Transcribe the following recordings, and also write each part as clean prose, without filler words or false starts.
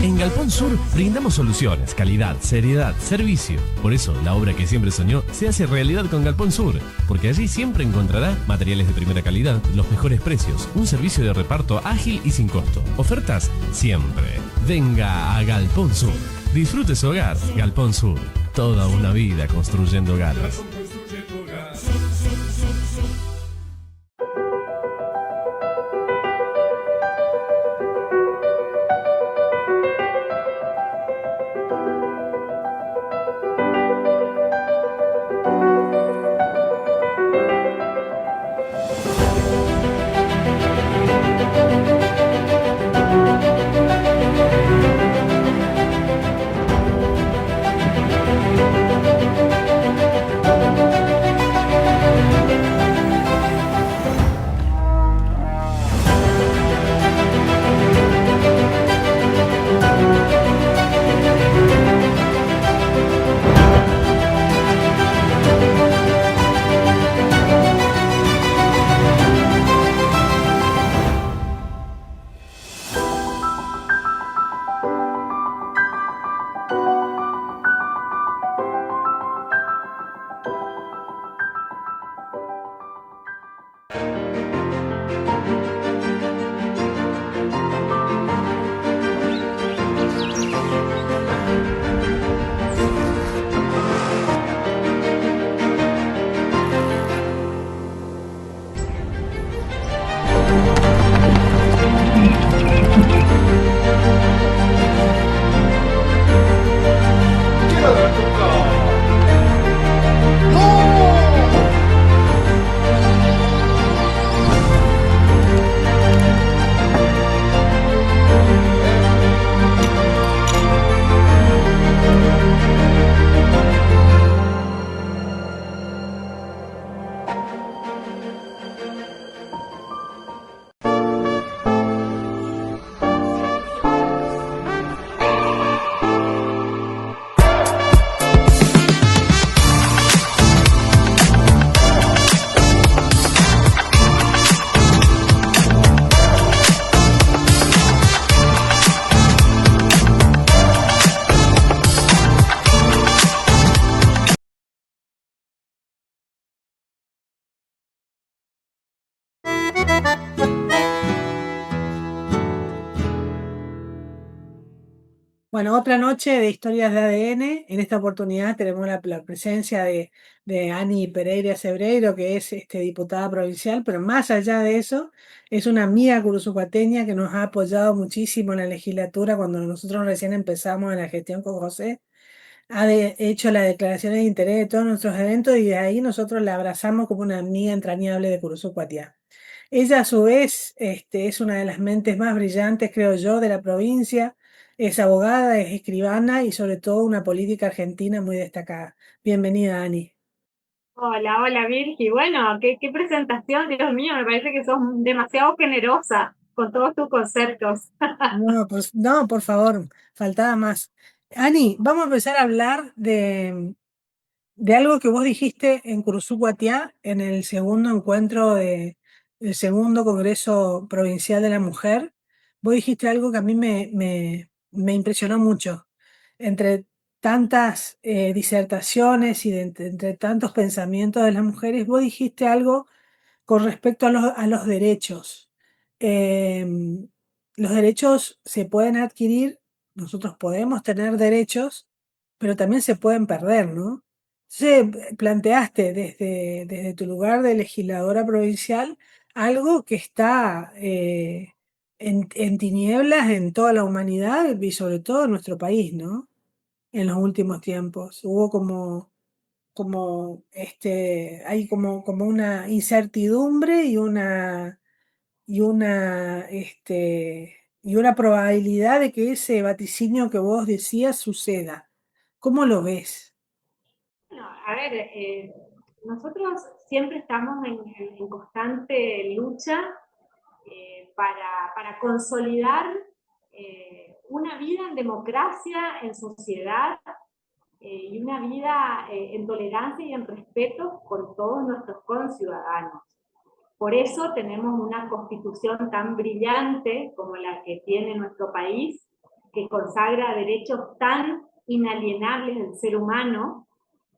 En Galpón Sur brindamos soluciones, calidad, seriedad, servicio. Por eso, la obra que siempre soñó se hace realidad con Galpón Sur, porque allí siempre encontrará materiales de primera calidad, los mejores precios, un servicio de reparto ágil y sin costo. Ofertas siempre. Venga a Galpón Sur. Disfrute su hogar. Galpón Sur. Toda una vida construyendo hogares. Bueno, otra noche de historias de ADN. En esta oportunidad tenemos la presencia de Ani Pereira Sebreiro, que es diputada provincial, pero más allá de eso, es una amiga curuzucuateña que nos ha apoyado muchísimo en la legislatura cuando nosotros recién empezamos en la gestión con José. Hecho las declaraciones de interés de todos nuestros eventos y de ahí nosotros la abrazamos como una amiga entrañable de Curuzucuatiá. Ella a su vez es una de las mentes más brillantes, creo yo, de la provincia. Es abogada, es escribana y sobre todo una política argentina muy destacada. Bienvenida, Ani. Hola, hola Virgi. Bueno, qué presentación, Dios mío, me parece que sos demasiado generosa con todos tus conceptos. No, pues, no, por favor, faltaba más. Ani, vamos a empezar a hablar de algo que vos dijiste en Curuzucuatiá en el segundo encuentro del segundo Congreso Provincial de la Mujer. Vos dijiste algo que a mí me impresionó mucho. Entre tantas disertaciones y entre tantos pensamientos de las mujeres, vos dijiste algo con respecto a los derechos. Los derechos se pueden adquirir, nosotros podemos tener derechos, pero también se pueden perder, ¿no? Entonces, planteaste desde tu lugar de legisladora provincial algo que está en tinieblas en toda la humanidad y sobre todo en nuestro país, ¿no? En los últimos tiempos. Hubo hay como una incertidumbre y una probabilidad de que ese vaticinio que vos decías suceda. ¿Cómo lo ves? Bueno, a ver, nosotros siempre estamos en constante lucha para consolidar una vida en democracia, en sociedad, y una vida en tolerancia y en respeto con todos nuestros conciudadanos. Por eso tenemos una constitución tan brillante como la que tiene nuestro país, que consagra derechos tan inalienables del ser humano,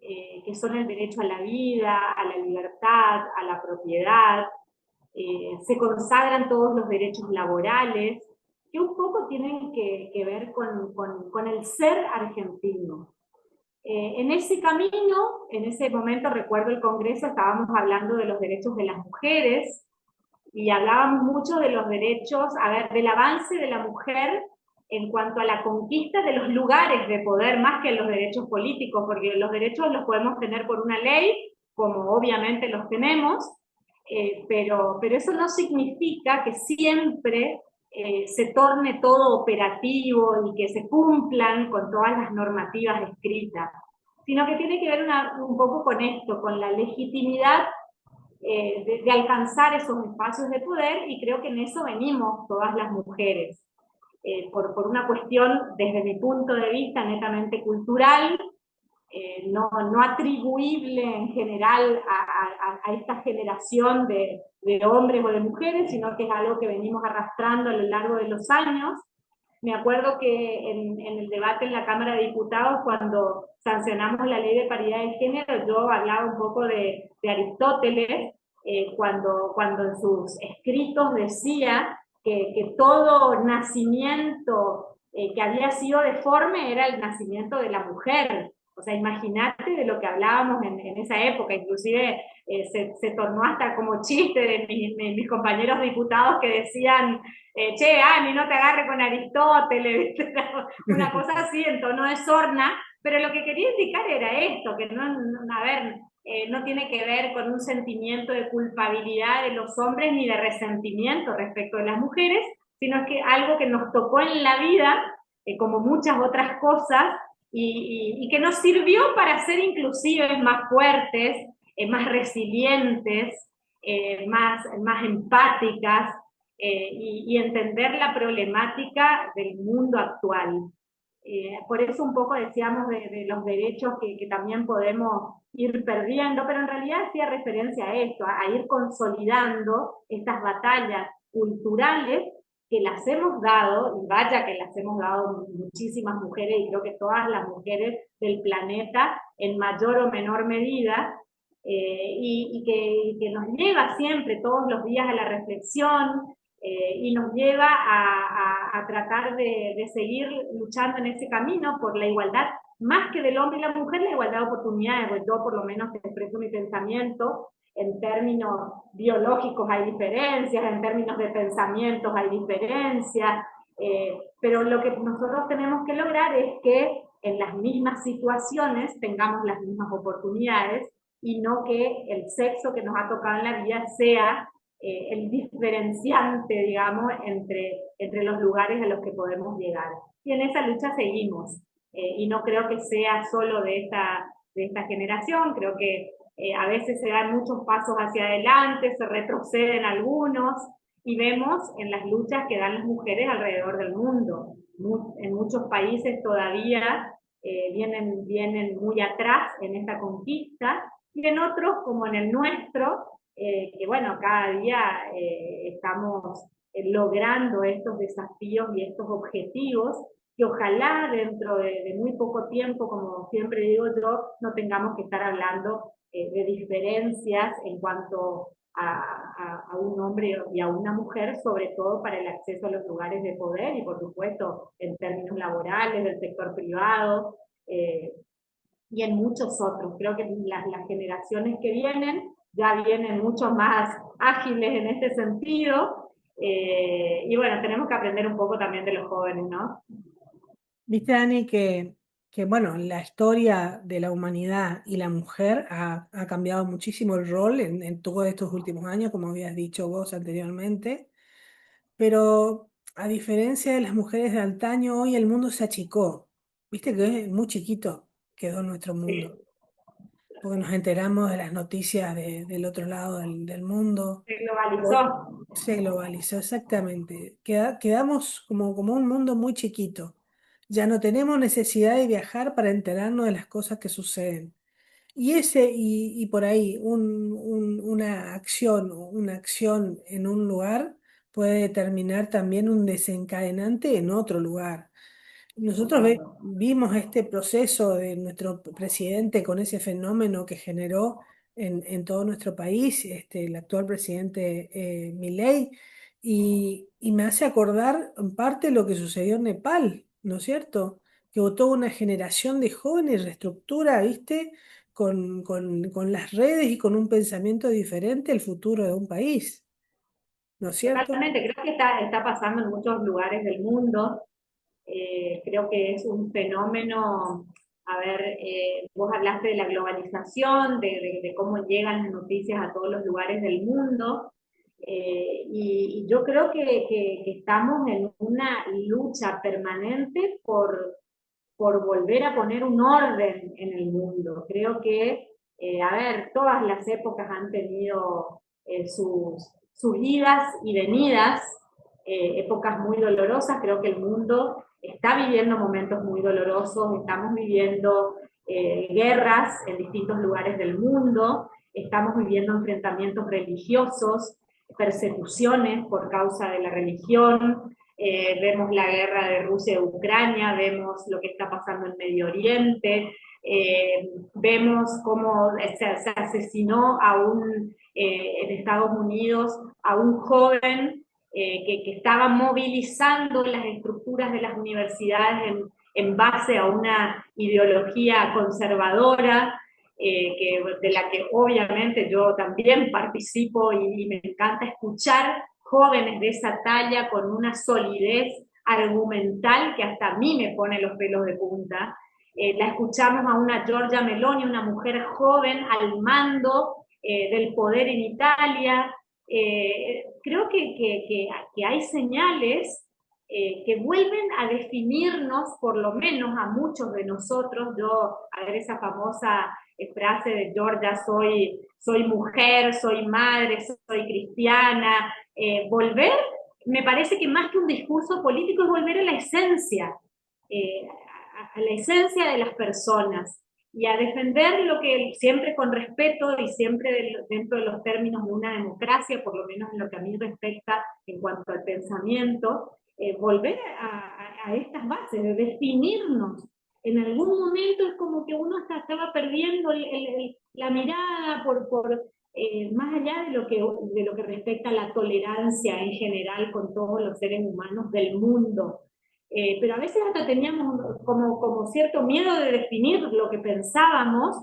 que son el derecho a la vida, a la libertad, a la propiedad. Se consagran todos los derechos laborales, que un poco tienen que ver con el ser argentino. En ese camino, en ese momento recuerdo el Congreso, estábamos hablando de los derechos de las mujeres y hablábamos mucho de los derechos, a ver, del avance de la mujer en cuanto a la conquista de los lugares de poder, más que los derechos políticos, porque los derechos los podemos tener por una ley, como obviamente los tenemos, pero eso no significa que siempre se torne todo operativo y que se cumplan con todas las normativas escritas, sino que tiene que ver un poco con esto, con la legitimidad de alcanzar esos espacios de poder, y creo que en eso venimos todas las mujeres, por una cuestión, desde mi punto de vista, netamente cultural, no atribuible en general a esta generación de hombres o de mujeres, sino que es algo que venimos arrastrando a lo largo de los años. Me acuerdo que en el debate en la Cámara de Diputados, cuando sancionamos la ley de paridad de género, yo hablaba un poco de Aristóteles, cuando en sus escritos decía que todo nacimiento que había sido deforme era el nacimiento de la mujer. O sea, imagínate de lo que hablábamos en esa época, inclusive se tornó hasta como chiste de mis compañeros diputados que decían, che, Ani, no te agarre con Aristóteles, una cosa así en tono de sorna, pero lo que quería indicar era esto, que no tiene que ver con un sentimiento de culpabilidad de los hombres ni de resentimiento respecto de las mujeres, sino que algo que nos tocó en la vida, como muchas otras cosas, y que nos sirvió para ser inclusive más fuertes, más resilientes, más empáticas, y entender la problemática del mundo actual. Por eso un poco decíamos de los derechos que también podemos ir perdiendo, pero en realidad hacía referencia a esto, a ir consolidando estas batallas culturales que las hemos dado, y vaya que las hemos dado muchísimas mujeres, y creo que todas las mujeres del planeta en mayor o menor medida, y que nos lleva siempre todos los días a la reflexión, y nos lleva a tratar de seguir luchando en ese camino por la igualdad, más que del hombre y la mujer, la igualdad de oportunidades. Pues yo por lo menos te expreso mi pensamiento, en términos biológicos hay diferencias, en términos de pensamientos hay diferencias, pero lo que nosotros tenemos que lograr es que en las mismas situaciones tengamos las mismas oportunidades, y no que el sexo que nos ha tocado en la vida sea el diferenciante, digamos, entre los lugares a los que podemos llegar. Y en esa lucha seguimos, y no creo que sea solo de esta generación, creo que a veces se dan muchos pasos hacia adelante, se retroceden algunos, y vemos en las luchas que dan las mujeres alrededor del mundo. En muchos países todavía vienen muy atrás en esta conquista, y en otros, como en el nuestro, que bueno, cada día estamos logrando estos desafíos y estos objetivos, que ojalá dentro de muy poco tiempo, como siempre digo yo, no tengamos que estar hablando de diferencias en cuanto a un hombre y a una mujer, sobre todo para el acceso a los lugares de poder y por supuesto en términos laborales, del sector privado y en muchos otros. Creo que las generaciones que vienen ya vienen mucho más ágiles en este sentido y bueno, tenemos que aprender un poco también de los jóvenes, ¿no? Viste, Dani, que bueno, la historia de la humanidad y la mujer ha cambiado muchísimo el rol en todos estos últimos años, como habías dicho vos anteriormente, pero a diferencia de las mujeres de antaño, hoy el mundo se achicó. Viste que es muy chiquito quedó nuestro mundo, Sí, porque nos enteramos de las noticias del otro lado del mundo. se O- globalizó. Se globalizó, exactamente. Quedamos como un mundo muy chiquito. Ya no tenemos necesidad de viajar para enterarnos de las cosas que suceden. Y por ahí una acción en un lugar puede determinar también un desencadenante en otro lugar. Nosotros vimos este proceso de nuestro presidente con ese fenómeno que generó en todo nuestro país, el actual presidente Milei, y me hace acordar en parte lo que sucedió en Nepal, ¿no es cierto? Que votó una generación de jóvenes, reestructura, ¿viste? Con las redes y con un pensamiento diferente el futuro de un país, ¿no es cierto? Totalmente, creo que está pasando en muchos lugares del mundo. Creo que es un fenómeno, a ver, vos hablaste de la globalización, de cómo llegan las noticias a todos los lugares del mundo, y yo creo que estamos en una lucha permanente por volver a poner un orden en el mundo. Creo que, a ver, todas las épocas han tenido sus idas y venidas, épocas muy dolorosas. Creo que el mundo está viviendo momentos muy dolorosos, estamos viviendo guerras en distintos lugares del mundo, estamos viviendo enfrentamientos religiosos, persecuciones por causa de la religión, vemos la guerra de Rusia y Ucrania, vemos lo que está pasando en Medio Oriente, vemos cómo se asesinó en Estados Unidos a un joven que estaba movilizando las estructuras de las universidades en base a una ideología conservadora, de la que obviamente yo también participo y me encanta escuchar jóvenes de esa talla con una solidez argumental que hasta a mí me pone los pelos de punta. La escuchamos a una Giorgia Meloni, una mujer joven al mando del poder en Italia. Creo que hay señales que vuelven a definirnos, por lo menos a muchos de nosotros. Yo, a ver, esa famosa frase de Georgia, soy mujer, soy madre, soy cristiana, volver, me parece que más que un discurso político es volver a la esencia, a la esencia de las personas y a defender lo que siempre con respeto y siempre dentro de los términos de una democracia, por lo menos en lo que a mí respecta en cuanto al pensamiento, volver a estas bases, de definirnos. En algún momento es como que uno hasta estaba perdiendo la mirada más allá de lo que respecta a la tolerancia en general con todos los seres humanos del mundo. Pero a veces hasta teníamos como cierto miedo de definir lo que pensábamos,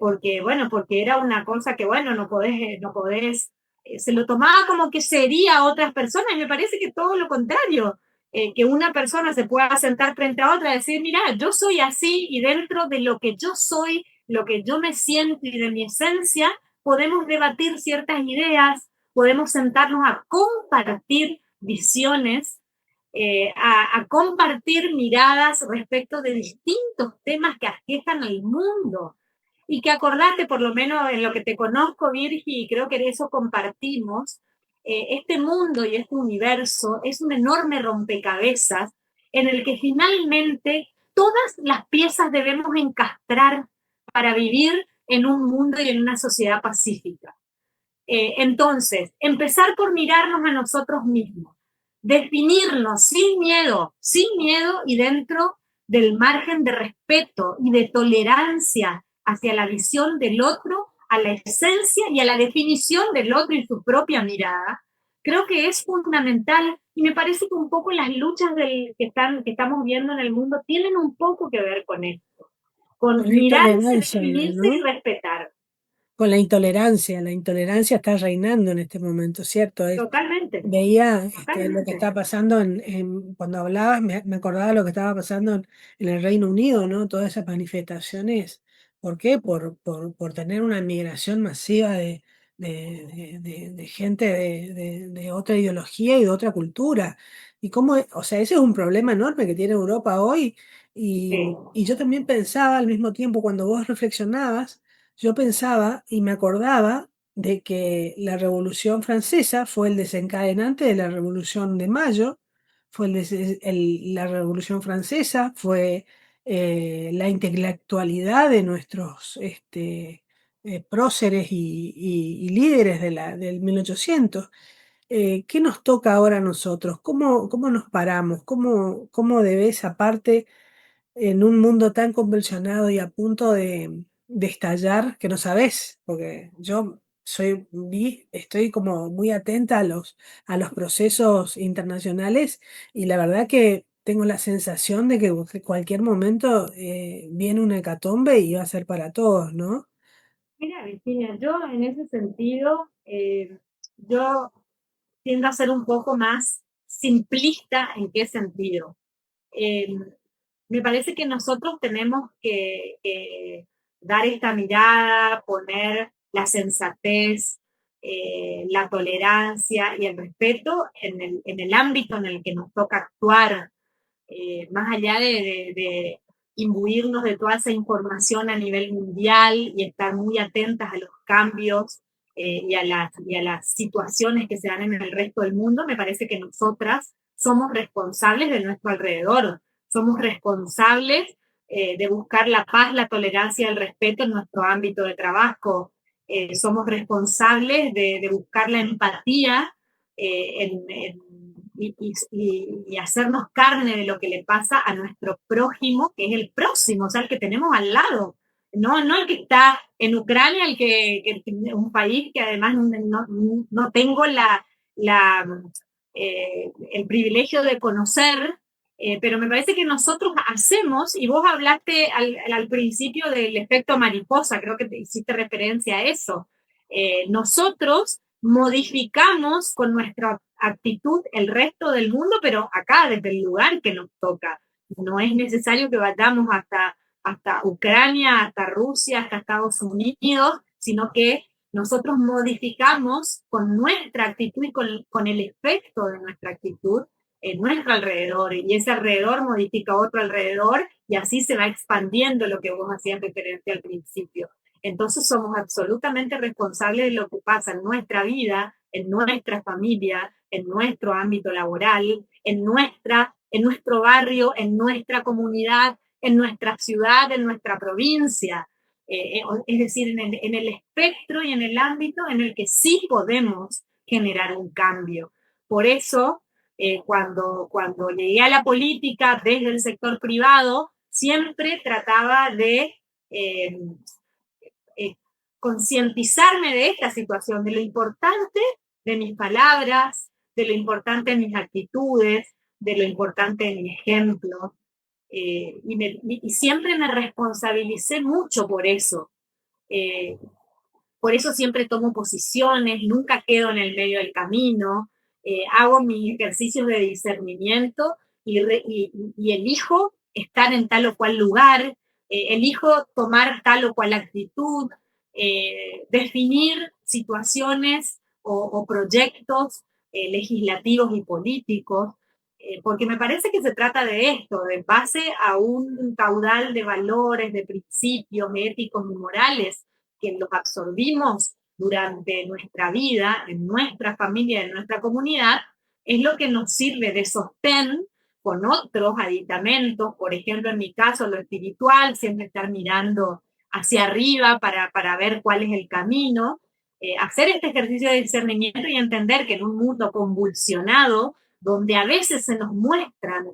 porque era una cosa que, bueno, no podés se lo tomaba como que sería a otras personas, y me parece que todo lo contrario, que una persona se pueda sentar frente a otra y decir, mira, yo soy así, y dentro de lo que yo soy, lo que yo me siento y de mi esencia, podemos debatir ciertas ideas, podemos sentarnos a compartir visiones, a compartir miradas respecto de distintos temas que aquejan al mundo. Y que acordate, por lo menos en lo que te conozco, Virgi, y creo que de eso compartimos, este mundo y este universo es un enorme rompecabezas en el que finalmente todas las piezas debemos encastrar para vivir en un mundo y en una sociedad pacífica. Entonces, empezar por mirarnos a nosotros mismos. definirnos sin miedo y dentro del margen de respeto y de tolerancia hacia la visión del otro, a la esencia y a la definición del otro y su propia mirada, creo que es fundamental y me parece que un poco las luchas que estamos viendo en el mundo tienen un poco que ver con esto, con Con la mirarse, intolerancia, definirse y ¿no? respetar. Con la intolerancia está reinando en este momento, ¿cierto? Totalmente, Veía lo que totalmente. está pasando cuando hablabas, me acordaba de lo que estaba pasando en el Reino Unido, ¿no? Todas esas manifestaciones. ¿Por qué? Por tener una migración masiva de gente de otra ideología y de otra cultura. Y cómo, o sea, ese es un problema enorme que tiene Europa hoy. Sí. Y yo también pensaba al mismo tiempo, cuando vos reflexionabas, yo pensaba y me acordaba de que la Revolución Francesa fue el desencadenante de la Revolución de Mayo, fue la Revolución Francesa, fue la intelectualidad de nuestros próceres y líderes del 1800. ¿Qué nos toca ahora a nosotros? ¿Cómo nos paramos? ¿Cómo debe esa parte en un mundo tan convulsionado y a punto de estallar que no sabes? Porque yo estoy como muy atenta a los procesos internacionales y la verdad que tengo la sensación de que en cualquier momento viene una hecatombe y va a ser para todos, ¿no? Mira, Virginia, yo en ese sentido, yo tiendo a ser un poco más simplista. ¿En qué sentido? Eh, Me parece que nosotros tenemos que dar esta mirada, poner la sensatez, la tolerancia y el respeto en el ámbito en el que nos toca actuar, más allá de imbuirnos de toda esa información a nivel mundial y estar muy atentas a los cambios y a las situaciones que se dan en el resto del mundo, me parece que nosotras somos responsables de nuestro alrededor, somos responsables de buscar la paz, la tolerancia y el respeto en nuestro ámbito de trabajo, somos responsables de buscar la empatía y hacernos carne de lo que le pasa a nuestro prójimo, que es el próximo, o sea, el que tenemos al lado, no el que está en Ucrania, un país que además no tengo el privilegio de conocer, pero me parece que nosotros hacemos, y vos hablaste al principio del efecto mariposa, creo que te hiciste referencia a eso. Nosotros modificamos con nuestra actitud el resto del mundo, pero acá, desde el lugar que nos toca. No es necesario que vayamos hasta Ucrania, hasta Rusia, hasta Estados Unidos, sino que nosotros modificamos con nuestra actitud y con el efecto de nuestra actitud en nuestro alrededor, y ese alrededor modifica otro alrededor, y así se va expandiendo lo que vos hacías referencia al principio. Entonces somos absolutamente responsables de lo que pasa en nuestra vida, en nuestra familia, en nuestro ámbito laboral, en nuestro barrio, en nuestra comunidad, en nuestra ciudad, en nuestra provincia. Es decir, en el espectro y en el ámbito en el que sí podemos generar un cambio. Por eso, cuando llegué a la política desde el sector privado, siempre trataba de eh, concientizarme de esta situación, de lo importante de mis palabras, de lo importante de mis actitudes, de lo importante de mi ejemplo. Y siempre me responsabilicé mucho por eso. Eh, por eso siempre tomo posiciones, nunca quedo en el medio del camino, hago mis ejercicios de discernimiento y elijo estar en tal o cual lugar, elijo tomar tal o cual actitud, definir situaciones o proyectos legislativos y políticos, porque me parece que se trata de esto, de base a un caudal de valores, de principios éticos y morales que los absorbimos durante nuestra vida, en nuestra familia, en nuestra comunidad, es lo que nos sirve de sostén con otros aditamentos, por ejemplo, en mi caso, lo espiritual, siempre estar mirando hacia arriba para ver cuál es el camino, hacer este ejercicio de discernimiento y entender que en un mundo convulsionado, donde a veces se nos muestran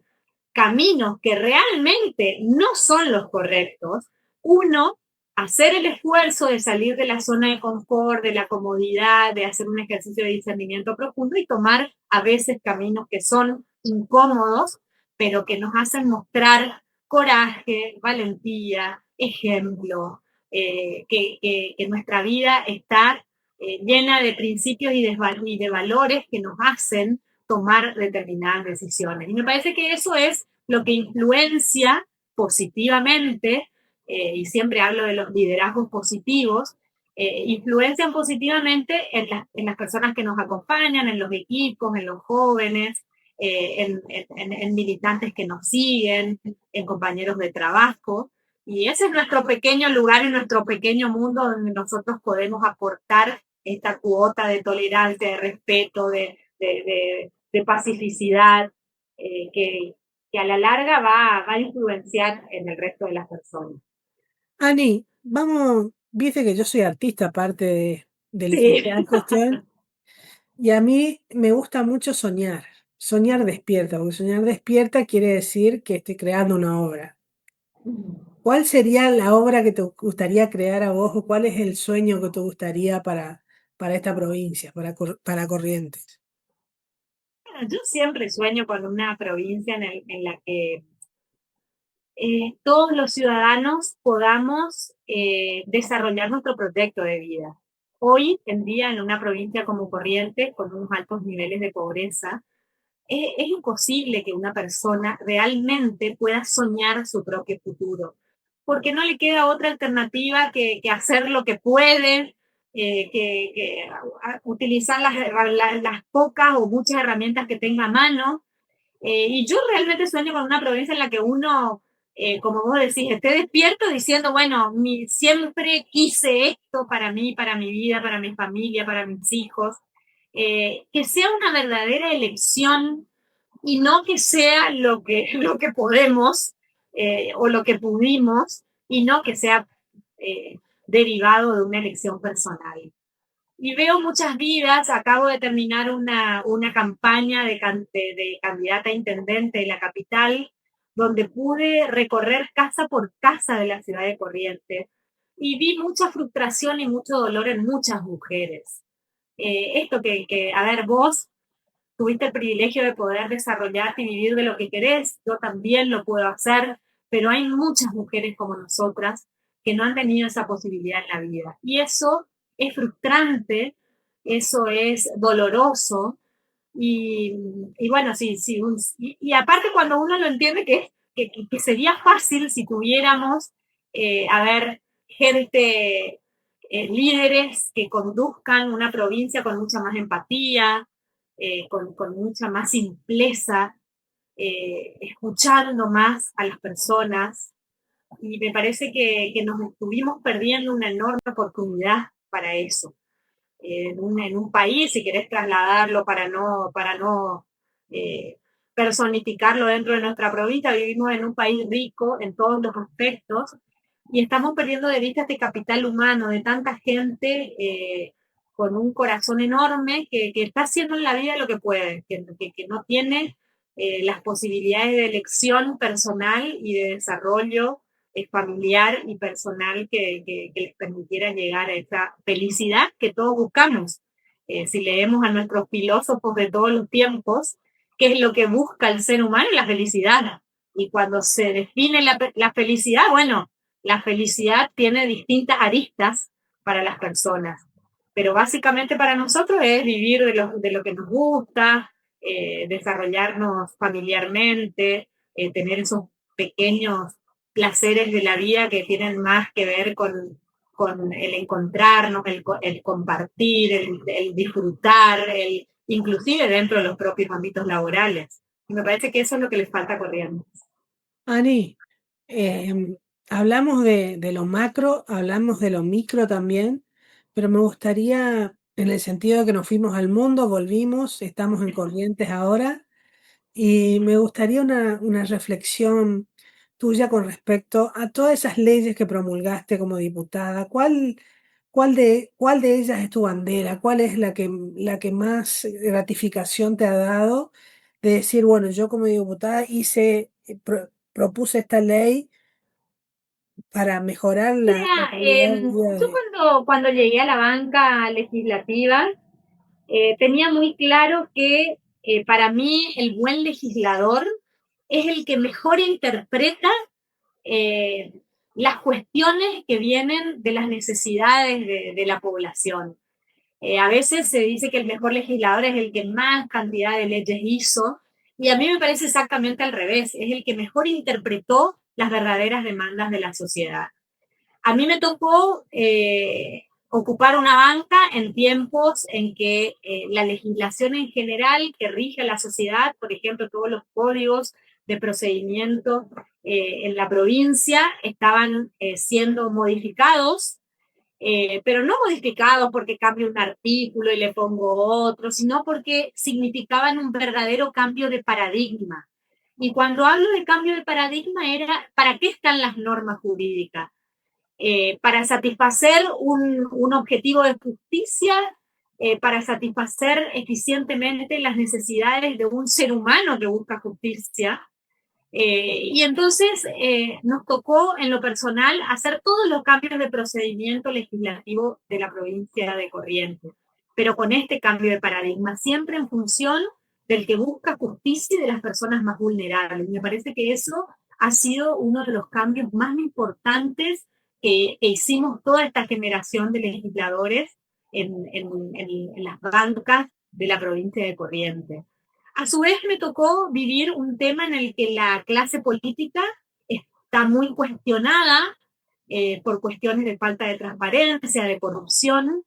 caminos que realmente no son los correctos, uno, hacer el esfuerzo de salir de la zona de confort, de la comodidad, de hacer un ejercicio de discernimiento profundo y tomar a veces caminos que son incómodos, pero que nos hacen mostrar coraje, valentía, ejemplo, que nuestra vida está llena de principios y de valores que nos hacen tomar determinadas decisiones. Y me parece que eso es lo que influencia positivamente, y siempre hablo de los liderazgos positivos, influencian positivamente en las personas que nos acompañan, en los equipos, en los jóvenes, en militantes que nos siguen, en compañeros de trabajo. Y ese es nuestro pequeño lugar en nuestro pequeño mundo donde nosotros podemos aportar esta cuota de tolerancia, de respeto, de pacificidad, que a la larga va a influenciar en el resto de las personas. Ani, vamos, viste que yo soy artista aparte de Sí. licenciada en gestión, y a mí me gusta mucho soñar, soñar despierta, porque soñar despierta quiere decir que estoy creando una obra. ¿Cuál sería la obra que te gustaría crear a vos o cuál es el sueño que te gustaría para esta provincia, para Corrientes? Bueno, yo siempre sueño con una provincia en la que todos los ciudadanos podamos desarrollar nuestro proyecto de vida. Hoy en día, en una provincia como Corrientes, con unos altos niveles de pobreza, es imposible que una persona realmente pueda soñar su propio futuro, porque no le queda otra alternativa que hacer lo que puede, utilizar las pocas o muchas herramientas que tenga a mano. Y yo realmente sueño con una provincia en la que uno, como vos decís, esté despierto diciendo, bueno, siempre quise esto para mí, para mi vida, para mi familia, para mis hijos. Que sea una verdadera elección y no que sea lo que podemos o lo que pudimos y no que sea derivado de una elección personal. Y veo muchas vidas, acabo de terminar una campaña de candidata a intendente de la capital, donde pude recorrer casa por casa de la ciudad de Corrientes y vi mucha frustración y mucho dolor en muchas mujeres. Esto a ver, vos tuviste el privilegio de poder desarrollarte y vivir de lo que querés, yo también lo puedo hacer, pero hay muchas mujeres como nosotras que no han tenido esa posibilidad en la vida. Y eso es frustrante, eso es doloroso, y bueno, sí, sí, y aparte cuando uno lo entiende que sería fácil si tuviéramos, a ver, gente, líderes que conduzcan una provincia con mucha más empatía, con mucha más simpleza, escuchando más a las personas. Y me parece que nos estuvimos perdiendo una enorme oportunidad para eso. En un país, si querés trasladarlo para no personificarlo dentro de nuestra provincia, vivimos en un país rico en todos los aspectos y estamos perdiendo de vista este capital humano de tanta gente con un corazón enorme que está haciendo en la vida lo que puede, que no tiene las posibilidades de elección personal y de desarrollo familiar y personal que les permitiera llegar a esa felicidad que todos buscamos. Si leemos a nuestros filósofos de todos los tiempos, ¿qué es lo que busca el ser humano? La felicidad. Y cuando se define la felicidad, bueno, la felicidad tiene distintas aristas para las personas, pero básicamente para nosotros es vivir de lo que nos gusta, desarrollarnos familiarmente, tener esos pequeños placeres de la vida que tienen más que ver con el encontrarnos, el compartir, el disfrutar, inclusive dentro de los propios ámbitos laborales. Y me parece que eso es lo que les falta a Corrientes. Ani, hablamos de lo macro, hablamos de lo micro también, pero me gustaría, en el sentido de que nos fuimos al mundo, volvimos, estamos en Corrientes ahora, y me gustaría una reflexión tuya con respecto a todas esas leyes que promulgaste como diputada. ¿Cuál de ellas es tu bandera? ¿Cuál es la que más gratificación te ha dado? de decir, bueno, yo como diputada propuse esta ley para mejorar la Mira, calidad de vida yo cuando llegué a la banca legislativa, tenía muy claro que para mí el buen legislador es el que mejor interpreta eh, las cuestiones que vienen de las necesidades de la población. A veces se dice que el mejor legislador es el que más cantidad de leyes hizo, y a mí me parece exactamente al revés, es el que mejor interpretó las verdaderas demandas de la sociedad. A mí me tocó ocupar una banca en tiempos en que la legislación en general que rige a la sociedad, por ejemplo, todos los códigos de procedimiento en la provincia estaban siendo modificados, pero no modificados porque cambio un artículo y le pongo otro, sino porque significaban un verdadero cambio de paradigma. Y cuando hablo de cambio de paradigma era, ¿para qué están las normas jurídicas? Para satisfacer un objetivo de justicia, para satisfacer eficientemente las necesidades de un ser humano que busca justicia. Y entonces nos tocó en lo personal hacer todos los cambios de procedimiento legislativo de la provincia de Corrientes, pero con este cambio de paradigma, siempre en función del que busca justicia y de las personas más vulnerables. Me parece que eso ha sido uno de los cambios más importantes que hicimos toda esta generación de legisladores en las bancas de la provincia de Corrientes. A su vez me tocó vivir un tema en el que la clase política está muy cuestionada por cuestiones de falta de transparencia, de corrupción,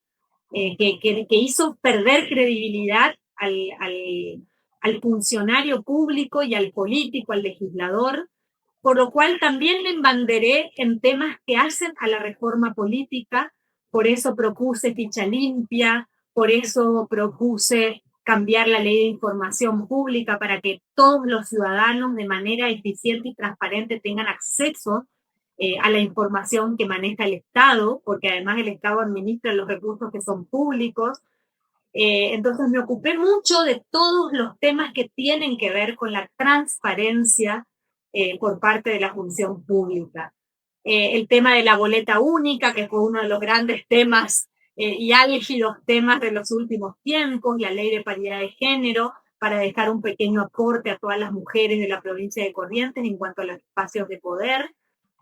que hizo perder credibilidad al funcionario público y al político, al legislador, por lo cual también me embanderé en temas que hacen a la reforma política, por eso propuse ficha limpia, por eso propuse cambiar la ley de información pública para que todos los ciudadanos de manera eficiente y transparente tengan acceso a la información que maneja el Estado, porque además el Estado administra los recursos que son públicos. Entonces me ocupé mucho de todos los temas que tienen que ver con la transparencia por parte de la función pública. El tema de la boleta única, que fue uno de los grandes temas y álgidos temas de los últimos tiempos, la ley de paridad de género, para dejar un pequeño aporte a todas las mujeres de la provincia de Corrientes en cuanto a los espacios de poder,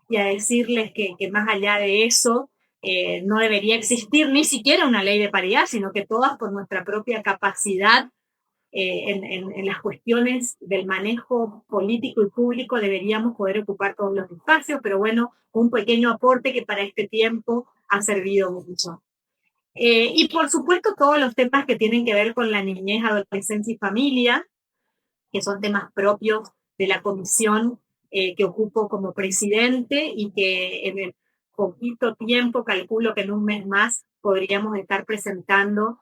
y a decirles que más allá de eso, no debería existir ni siquiera una ley de paridad, sino que todas por nuestra propia capacidad en las cuestiones del manejo político y público deberíamos poder ocupar todos los espacios, pero bueno, un pequeño aporte que para este tiempo ha servido mucho. Y por supuesto todos los temas que tienen que ver con la niñez, adolescencia y familia, que son temas propios de la comisión que ocupo como presidente y que en el poquito tiempo, calculo que en un mes más, podríamos estar presentando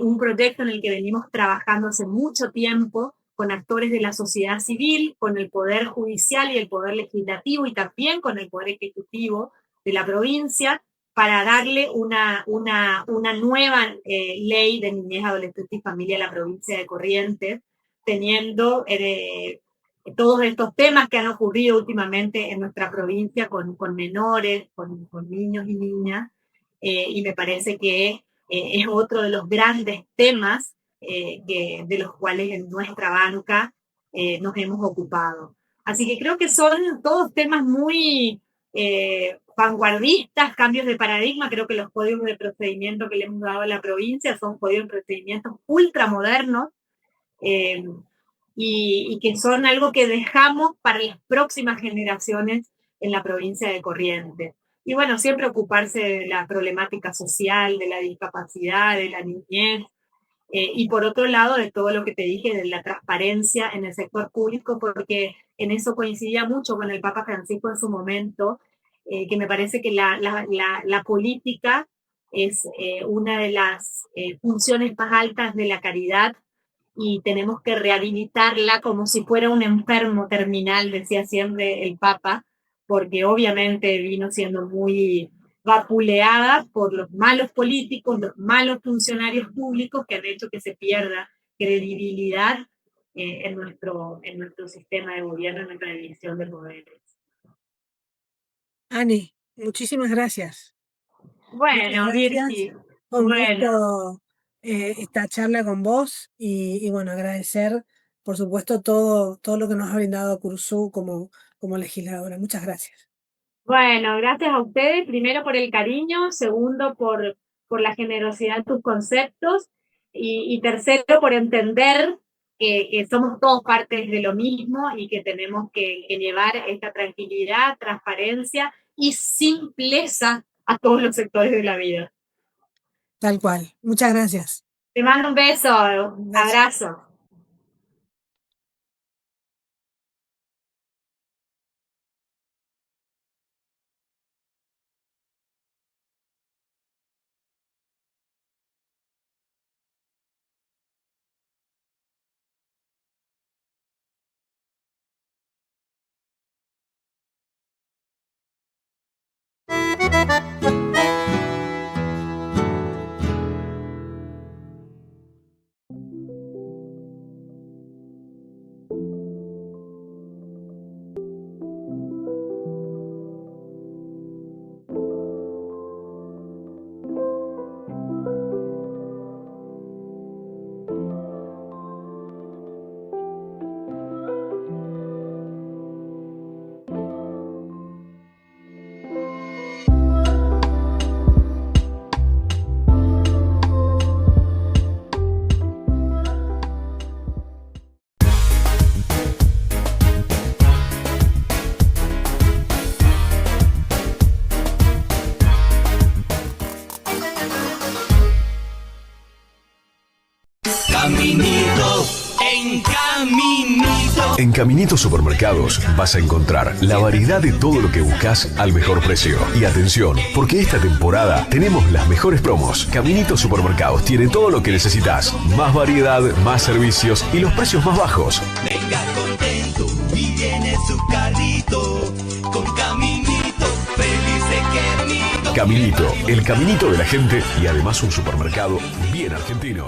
un proyecto en el que venimos trabajando hace mucho tiempo con actores de la sociedad civil, con el Poder Judicial y el Poder Legislativo y también con el Poder Ejecutivo de la provincia para darle una nueva ley de niñez, adolescencia y familia a la provincia de Corrientes, teniendo todos estos temas que han ocurrido últimamente en nuestra provincia con menores, con niños y niñas, y me parece que es otro de los grandes temas de los cuales en nuestra banca nos hemos ocupado. Así que creo que son todos temas muy vanguardistas, cambios de paradigma. Creo que los códigos de procedimiento que le hemos dado a la provincia son códigos de procedimientos ultramodernos, y que son algo que dejamos para las próximas generaciones en la provincia de Corrientes. Y bueno, siempre ocuparse de la problemática social, de la discapacidad, de la niñez, y por otro lado de todo lo que te dije de la transparencia en el sector público, porque en eso coincidía mucho con el Papa Francisco en su momento, que me parece que la política es una de las funciones más altas de la caridad y tenemos que rehabilitarla como si fuera un enfermo terminal, decía siempre el Papa, porque obviamente vino siendo muy vapuleada por los malos políticos, los malos funcionarios públicos que han hecho que se pierda credibilidad en nuestro sistema de gobierno, en nuestra división de poderes. Ani, muchísimas gracias. Bueno, Muchas gracias. Virgi, Fue un bueno, gusto esta charla con vos y bueno, agradecer, por supuesto, todo lo que nos ha brindado Cursú como legisladora. Muchas gracias. bueno, gracias a ustedes, primero por el cariño, segundo por la generosidad de tus conceptos y tercero por entender que somos todos partes de lo mismo y que tenemos que llevar esta tranquilidad, transparencia y simpleza a todos los sectores de la vida. Tal cual. Muchas gracias. Te mando un beso, abrazo. En Caminito Supermercados vas a encontrar la variedad de todo lo que buscas al mejor precio. Y atención, porque esta temporada tenemos las mejores promos. Caminito Supermercados tiene todo lo que necesitas. Más variedad, más servicios y los precios más bajos. Venga contento y llene su carrito con Caminito, feliz de Caminito. Caminito, el caminito de la gente y además un supermercado bien argentino.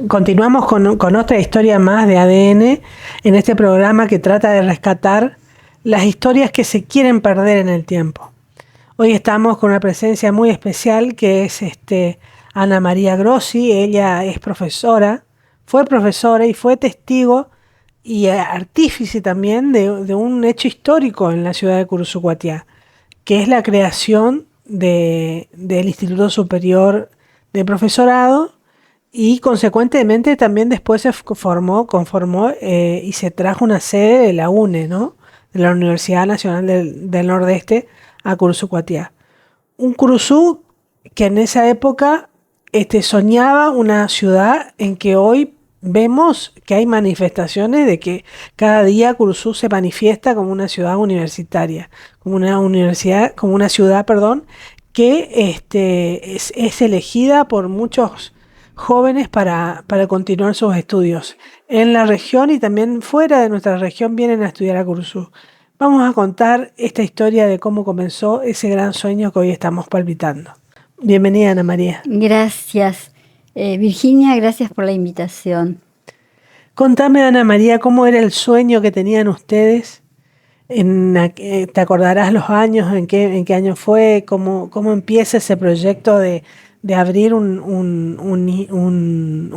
Continuamos con otra historia más de ADN en este programa que trata de rescatar las historias que se quieren perder en el tiempo. Hoy estamos con una presencia muy especial que es Ana María Grossi. Ella es profesora, fue profesora y fue testigo y artífice también de un hecho histórico en la ciudad de Curuzú-Cuatiá, que es la creación del Instituto Superior de Profesorado. Y consecuentemente también después se conformó y se trajo una sede de la UNE, ¿no? De la Universidad Nacional del Nordeste a Curuzú-Cuatiá. Un Curuzú que en esa época soñaba una ciudad en que hoy vemos que hay manifestaciones de que cada día Curuzú se manifiesta como una ciudad universitaria, como una ciudad, que es elegida por muchos jóvenes para continuar sus estudios en la región y también fuera de nuestra región vienen a estudiar a Curuzú. Vamos a contar esta historia de cómo comenzó ese gran sueño que hoy estamos palpitando. Bienvenida, Ana María. Gracias. Virginia, gracias por la invitación. Contame, Ana María, cómo era el sueño que tenían ustedes. ¿Te acordarás los años? ¿En qué año fue? ¿Cómo empieza ese proyecto de abrir un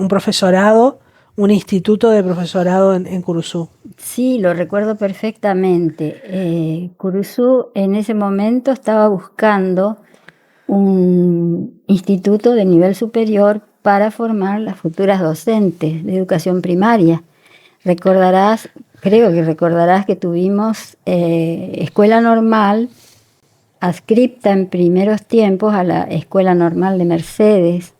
profesorado, un instituto de profesorado en Curuzú? Sí, lo recuerdo perfectamente. Curuzú en ese momento estaba buscando un instituto de nivel superior para formar las futuras docentes de educación primaria. Creo que recordarás que tuvimos escuela normal adscripta en primeros tiempos a la Escuela Normal de Mercedes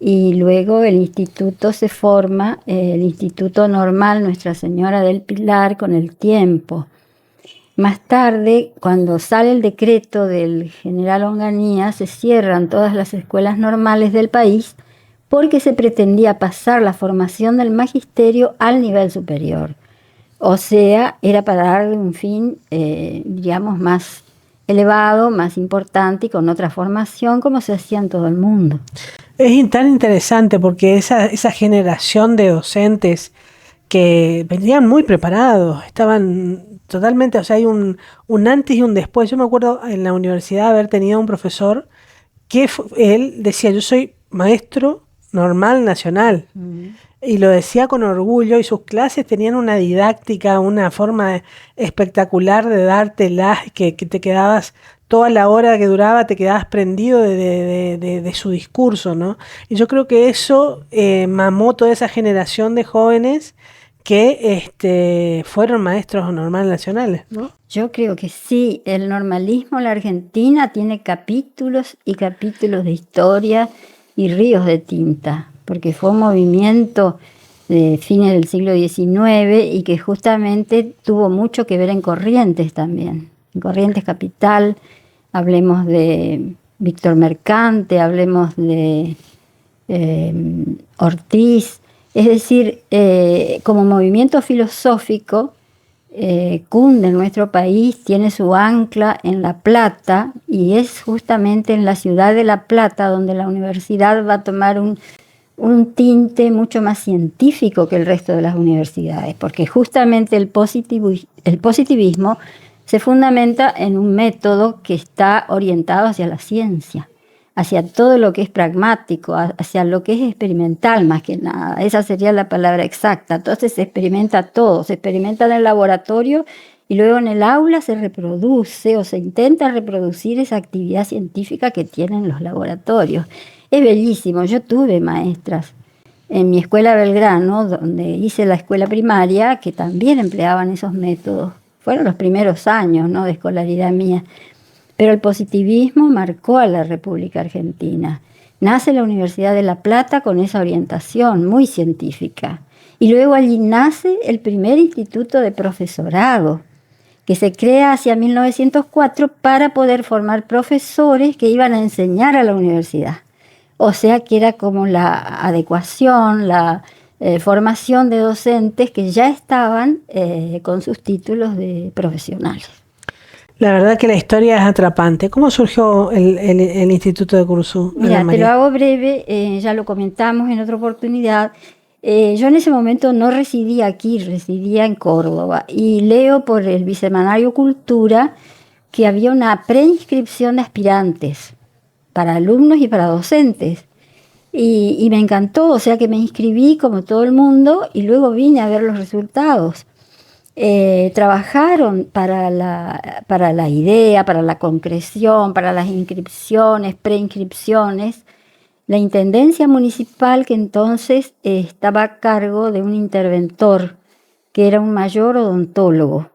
y luego el instituto se forma, el Instituto Normal Nuestra Señora del Pilar con el tiempo. Más tarde, cuando sale el decreto del general Onganía, se cierran todas las escuelas normales del país porque se pretendía pasar la formación del magisterio al nivel superior. O sea, era para darle un fin, digamos, más elevado, más importante y con otra formación como se hacía en todo el mundo. Es tan interesante porque esa generación de docentes que venían muy preparados, estaban totalmente, o sea, hay un antes y un después. Yo me acuerdo en la universidad haber tenido un profesor que él decía, yo soy maestro normal nacional. Y lo decía con orgullo y sus clases tenían una didáctica, una forma espectacular de dártelas que te quedabas toda la hora que duraba, te quedabas prendido de su discurso, ¿no? Y yo creo que eso mamó toda esa generación de jóvenes que fueron maestros normales nacionales, ¿no? Yo creo que sí, el normalismo en la Argentina tiene capítulos y capítulos de historia y ríos de tinta, porque fue un movimiento de fines del siglo XIX y que justamente tuvo mucho que ver en Corrientes también. En Corrientes Capital, hablemos de Víctor Mercante, hablemos de Ortiz. Es decir, como movimiento filosófico, cunde en nuestro país, tiene su ancla en La Plata y es justamente en la ciudad de La Plata donde la universidad va a tomar un tinte mucho más científico que el resto de las universidades, porque justamente el positivismo se fundamenta en un método que está orientado hacia la ciencia, hacia todo lo que es pragmático, hacia lo que es experimental más que nada. Esa sería la palabra exacta. Entonces se experimenta todo, se experimenta en el laboratorio y luego en el aula se reproduce o se intenta reproducir esa actividad científica que tienen los laboratorios. Es bellísimo. Yo tuve maestras en mi escuela Belgrano, donde hice la escuela primaria, que también empleaban esos métodos. Fueron los primeros años, ¿no?, de escolaridad mía. Pero el positivismo marcó a la República Argentina. Nace la Universidad de La Plata con esa orientación muy científica. Y luego allí nace el primer instituto de profesorado, que se crea hacia 1904 para poder formar profesores que iban a enseñar a la universidad. O sea que era como la adecuación, la formación de docentes que ya estaban con sus títulos de profesionales. La verdad que la historia es atrapante. ¿Cómo surgió el Instituto de Curuzú? Mira, te lo hago breve, ya lo comentamos en otra oportunidad. Yo en ese momento no residía aquí, residía en Córdoba y leo por el Bisemanario Cultura que había una preinscripción de aspirantes para alumnos y para docentes. Y me encantó, o sea que me inscribí como todo el mundo y luego vine a ver los resultados. Trabajaron para la idea, para la concreción, para las inscripciones, preinscripciones, la Intendencia Municipal, que entonces estaba a cargo de un interventor, que era un mayor odontólogo,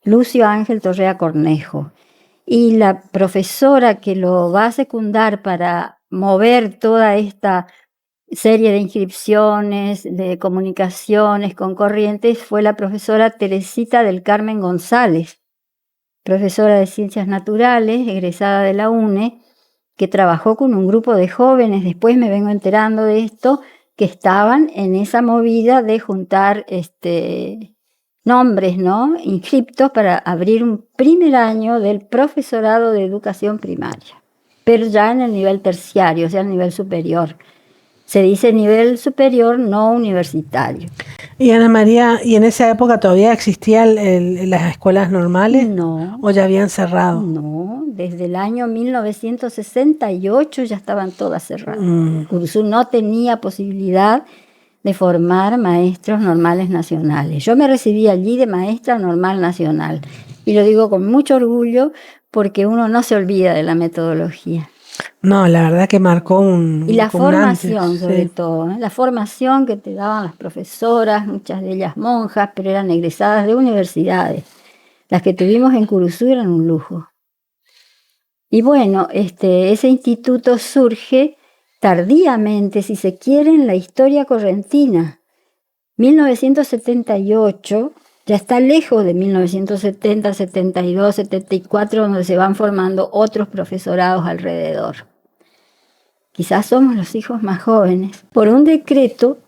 Lucio Ángel Torrea Cornejo, y la profesora que lo va a secundar para mover toda esta serie de inscripciones, de comunicaciones con Corrientes, fue la profesora Teresita del Carmen González, profesora de Ciencias Naturales, egresada de la UNE, que trabajó con un grupo de jóvenes, después me vengo enterando de esto, que estaban en esa movida de juntar nombres, ¿no?, inscriptos para abrir un primer año del profesorado de educación primaria, pero ya en el nivel terciario, o sea, el nivel superior. Se dice nivel superior, no universitario. Y Ana María, ¿y en esa época todavía existían las escuelas normales? No. ¿O ya habían cerrado? No, desde el año 1968 ya estaban todas cerradas. Curuzú no tenía posibilidad de formar maestros normales nacionales. Yo me recibí allí de maestra normal nacional y lo digo con mucho orgullo porque uno no se olvida de la metodología. No, la verdad que marcó Y la como un formación, antes, sobre sí. todo, la formación que te daban las profesoras, muchas de ellas monjas, pero eran egresadas de universidades. Las que tuvimos en Curuzú eran un lujo. Y bueno, ese instituto surge tardíamente, si se quiere, en la historia correntina. 1978 ya está lejos de 1970, 72, 74, donde se van formando otros profesorados alrededor. Quizás somos los hijos más jóvenes. Por un decreto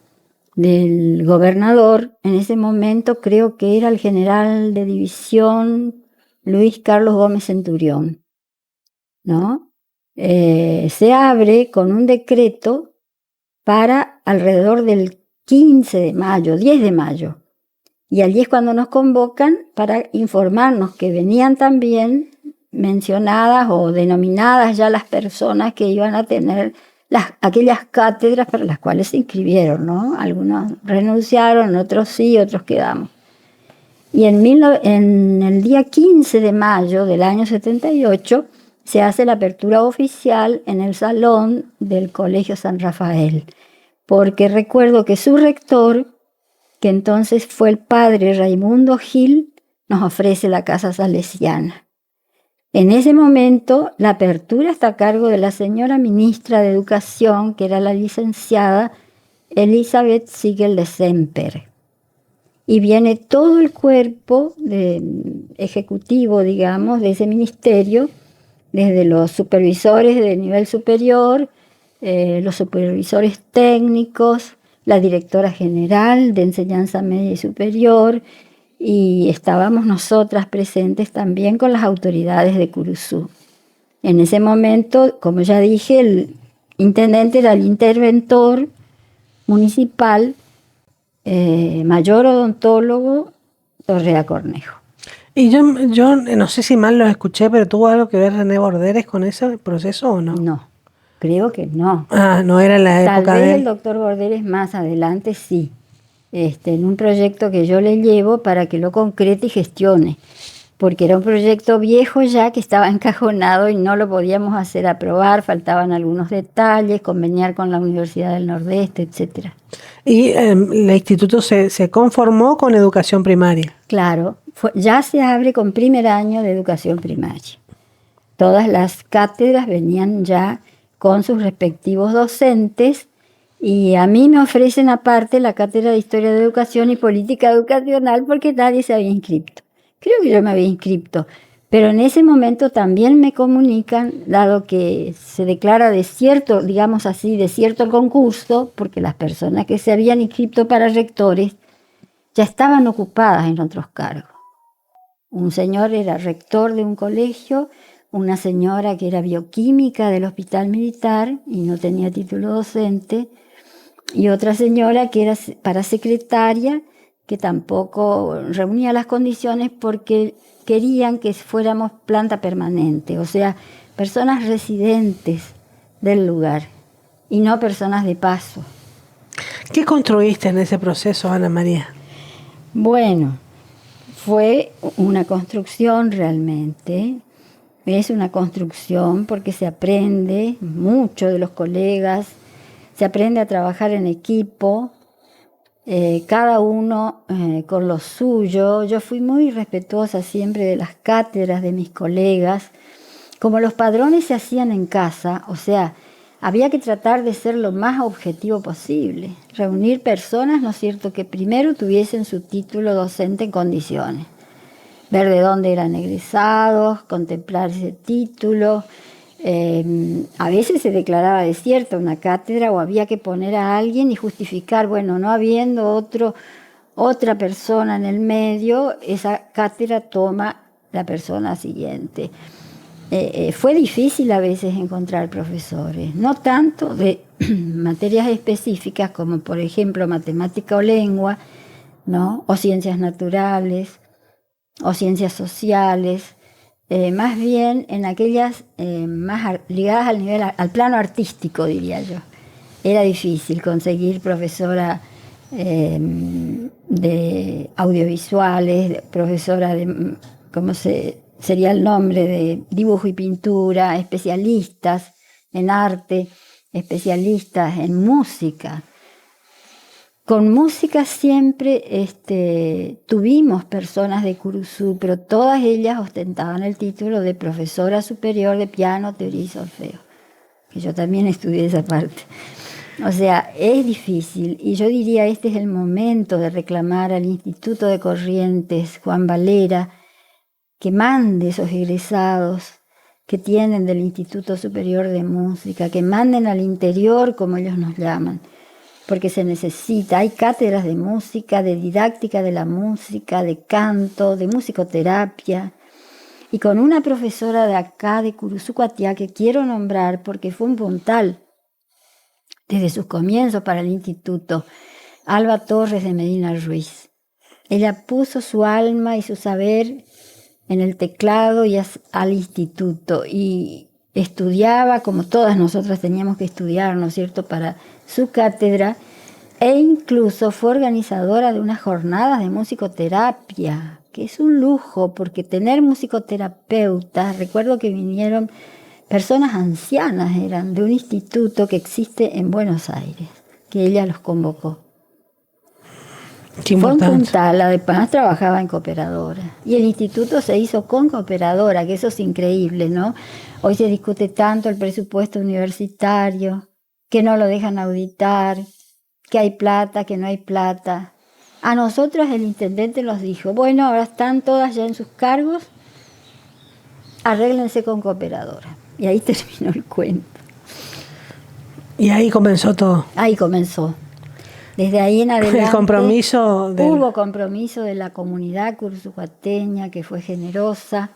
del gobernador, en ese momento creo que era el general de división Luis Carlos Gómez Centurión, ¿no? Se abre con un decreto para alrededor del 15 de mayo, 10 de mayo. Y allí es cuando nos convocan para informarnos que venían también mencionadas o denominadas ya las personas que iban a tener aquellas cátedras para las cuales se inscribieron, ¿no? Algunos renunciaron, otros sí, otros quedamos. Y en el día 15 de mayo del año 78 se hace la apertura oficial en el salón del Colegio San Rafael, porque recuerdo que su rector, que entonces fue el padre Raimundo Gil, nos ofrece la casa salesiana. En ese momento, la apertura está a cargo de la señora ministra de Educación, que era la licenciada Elizabeth Sigel de Semper. Y viene todo el cuerpo ejecutivo, digamos, de ese ministerio, desde los supervisores de nivel superior, los supervisores técnicos, la directora general de enseñanza media y superior, y estábamos nosotras presentes también con las autoridades de Curuzú. En ese momento, como ya dije, el intendente era el interventor municipal, mayor odontólogo Torrea Cornejo. Y yo no sé si mal lo escuché, pero ¿tuvo algo que ver René Borderes con ese proceso o no? No, creo que no. Ah, no era la época Tal vez de el él. doctor Borderes más adelante sí, en un proyecto que yo le llevo para que lo concrete y gestione, porque era un proyecto viejo ya que estaba encajonado y no lo podíamos hacer aprobar, faltaban algunos detalles, conveniar con la Universidad del Nordeste, etcétera. Y el instituto se conformó con educación primaria. Claro, ya se abre con primer año de educación primaria. Todas las cátedras venían ya con sus respectivos docentes y a mí me ofrecen aparte la cátedra de Historia de Educación y Política Educacional porque nadie se había inscrito. Creo que yo me había inscrito, pero en ese momento también me comunican, dado que se declara desierto, digamos así, desierto el concurso, porque las personas que se habían inscrito para rectores ya estaban ocupadas en otros cargos. Un señor era rector de un colegio, una señora que era bioquímica del hospital militar y no tenía título docente, y otra señora que era para secretaria, que tampoco reunía las condiciones porque querían que fuéramos planta permanente, o sea, personas residentes del lugar y no personas de paso. ¿Qué construiste en ese proceso, Ana María? Bueno, fue una construcción realmente. Es una construcción porque se aprende mucho de los colegas, se aprende a trabajar en equipo, cada uno con lo suyo. Yo fui muy respetuosa siempre de las cátedras de mis colegas. Como los padrones se hacían en casa, o sea, había que tratar de ser lo más objetivo posible. Reunir personas, ¿no es cierto?, que primero tuviesen su título docente en condiciones. Ver de dónde eran egresados, contemplar ese título, A veces se declaraba desierta una cátedra o había que poner a alguien y justificar, bueno, no habiendo otra persona en el medio, esa cátedra toma la persona siguiente. Fue difícil a veces encontrar profesores, no tanto de materias específicas como por ejemplo matemática o lengua, ¿no? O ciencias naturales o ciencias sociales, más bien en aquellas más ligadas al plano artístico, diría yo. Era difícil conseguir profesora de audiovisuales, profesora de, ¿cómo sería el nombre?, de dibujo y pintura, especialistas en arte, especialistas en música. Con música siempre tuvimos personas de Curuzú, pero todas ellas ostentaban el título de profesora superior de piano, teoría y solfeo, que yo también estudié esa parte. O sea, es difícil, y yo diría este es el momento de reclamar al Instituto de Corrientes, Juan Valera, que mande esos egresados que tienen del Instituto Superior de Música, que manden al interior, como ellos nos llaman, porque se necesita. Hay cátedras de música, de didáctica de la música, de canto, de musicoterapia, y con una profesora de acá, de Curuzú Cuatiá, que quiero nombrar porque fue un puntal desde sus comienzos para el instituto, Alba Torres de Medina Ruiz. Ella puso su alma y su saber en el teclado y al instituto, y estudiaba como todas nosotras teníamos que estudiar, ¿no es cierto?, para su cátedra, e incluso fue organizadora de unas jornadas de musicoterapia, que es un lujo, porque tener musicoterapeutas, recuerdo que vinieron personas ancianas, eran de un instituto que existe en Buenos Aires, que ella los convocó. Fue un puntal, además trabajaba en cooperadora. Y el instituto se hizo con cooperadora, que eso es increíble, ¿no? Hoy se discute tanto el presupuesto universitario, que no lo dejan auditar, que hay plata, que no hay plata. A nosotras el intendente nos dijo, bueno, ahora están todas ya en sus cargos, arréglense con cooperadora. Y ahí terminó el cuento. Y ahí comenzó todo. Ahí comenzó. Desde ahí en adelante el compromiso hubo compromiso de la comunidad curzucuateña, que fue generosa.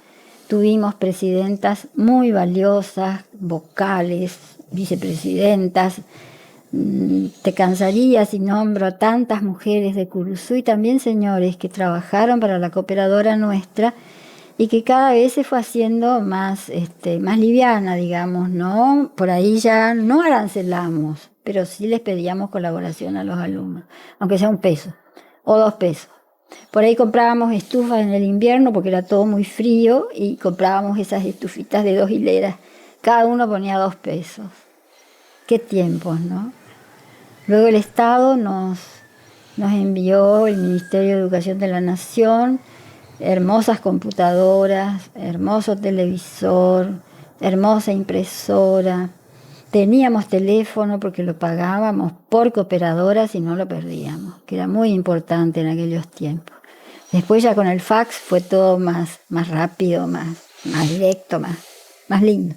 Tuvimos presidentas muy valiosas, vocales, vicepresidentas. Te cansaría si nombro a tantas mujeres de Curuzú y también señores que trabajaron para la cooperadora nuestra y que cada vez se fue haciendo más liviana, digamos, ¿no? Por ahí ya no arancelamos, pero sí les pedíamos colaboración a los alumnos, aunque sea 1 peso o 2 pesos. Por ahí comprábamos estufas en el invierno porque era todo muy frío y comprábamos esas estufitas de 2 hileras. Cada uno ponía 2 pesos. Qué tiempos, ¿no? Luego el Estado nos envió, el Ministerio de Educación de la Nación, hermosas computadoras, hermoso televisor, hermosa impresora. Teníamos teléfono porque lo pagábamos por cooperadoras y no lo perdíamos, que era muy importante en aquellos tiempos. Después ya con el fax fue todo más rápido, más directo, más lindo.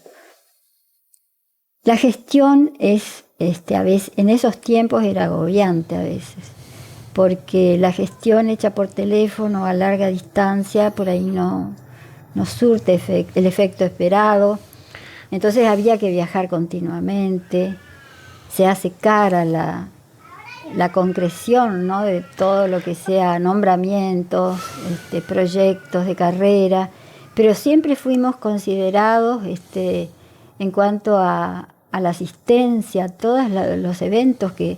La gestión es, a veces, en esos tiempos era agobiante a veces, porque la gestión hecha por teléfono a larga distancia por ahí no surte el efecto esperado. Entonces había que viajar continuamente, se hace cara la concreción, ¿no?, de todo lo que sea nombramientos, proyectos de carrera, pero siempre fuimos considerados en cuanto a la asistencia, todos los eventos que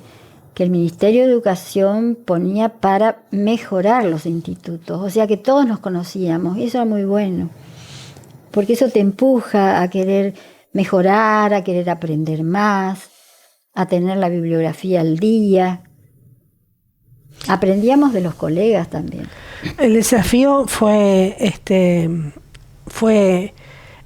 el Ministerio de Educación ponía para mejorar los institutos, o sea que todos nos conocíamos y eso era muy bueno. Porque eso te empuja a querer mejorar, a querer aprender más, a tener la bibliografía al día. Aprendíamos de los colegas también. El desafío fue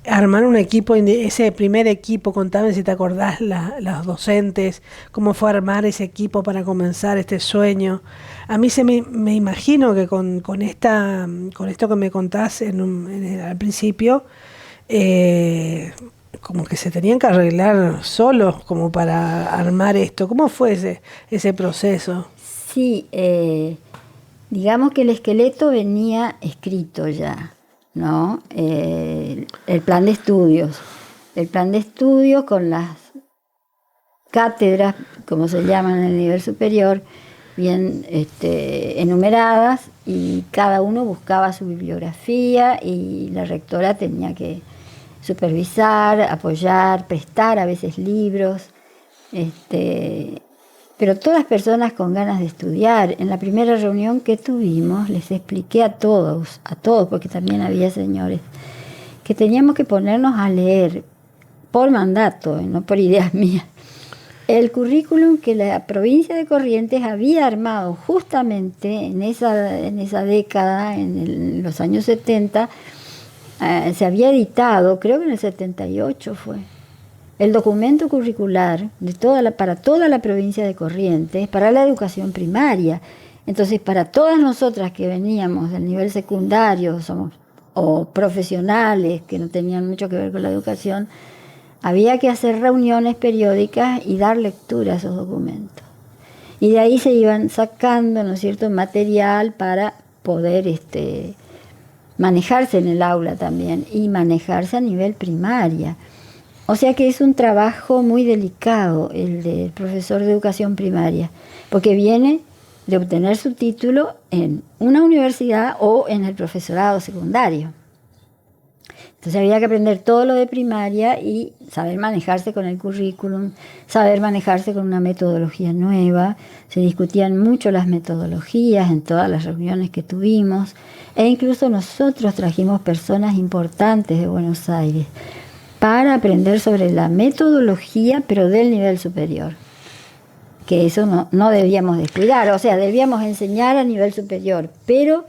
armar un equipo, ese primer equipo. Contame si te acordás, los docentes, cómo fue armar ese equipo para comenzar este sueño. A mí me imagino que con esto que me contás al principio, como que se tenían que arreglar solos como para armar esto. ¿Cómo fue ese proceso? Sí, digamos que el esqueleto venía escrito ya, ¿no? El plan de estudios. El plan de estudios con las cátedras, como se llaman en el nivel superior, bien enumeradas, y cada uno buscaba su bibliografía y la rectora tenía que supervisar, apoyar, prestar a veces libros, pero todas personas con ganas de estudiar. En la primera reunión que tuvimos les expliqué a todos, porque también había señores, que teníamos que ponernos a leer por mandato, no por ideas mías, el currículum que la provincia de Corrientes había armado justamente en esa década, en los años 70, se había editado, creo que en el 78 fue, el documento curricular para toda la provincia de Corrientes, para la educación primaria. Entonces, para todas nosotras que veníamos del nivel secundario, o profesionales que no tenían mucho que ver con la educación, había que hacer reuniones periódicas y dar lectura a esos documentos. Y de ahí se iban sacando, ¿no es cierto?, material para poder manejarse en el aula también y manejarse a nivel primaria. O sea que es un trabajo muy delicado el del profesor de educación primaria, porque viene de obtener su título en una universidad o en el profesorado secundario. Entonces había que aprender todo lo de primaria y saber manejarse con el currículum, saber manejarse con una metodología nueva. Se discutían mucho las metodologías en todas las reuniones que tuvimos, e incluso nosotros trajimos personas importantes de Buenos Aires para aprender sobre la metodología, pero del nivel superior. Que eso no debíamos descuidar, o sea, debíamos enseñar a nivel superior, pero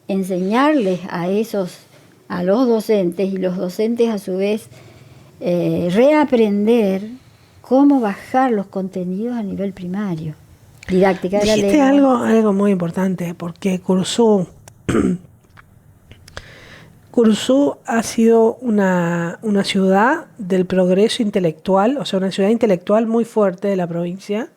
enseñarles a los docentes, y los docentes a su vez reaprender cómo bajar los contenidos a nivel primario. Didáctica de la lengua. Dijiste algo muy importante, porque Curzú ha sido una ciudad del progreso intelectual, o sea, una ciudad intelectual muy fuerte de la provincia.